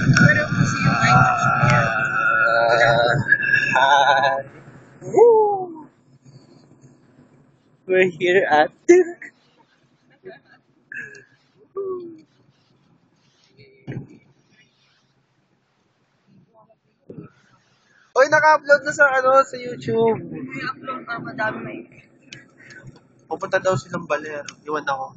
Pero kasi yung Hi. Woo! We're here at Oy, naka-upload na sa sa YouTube. may upload na madami may Pupunta daw silang Baler. Iwan ako.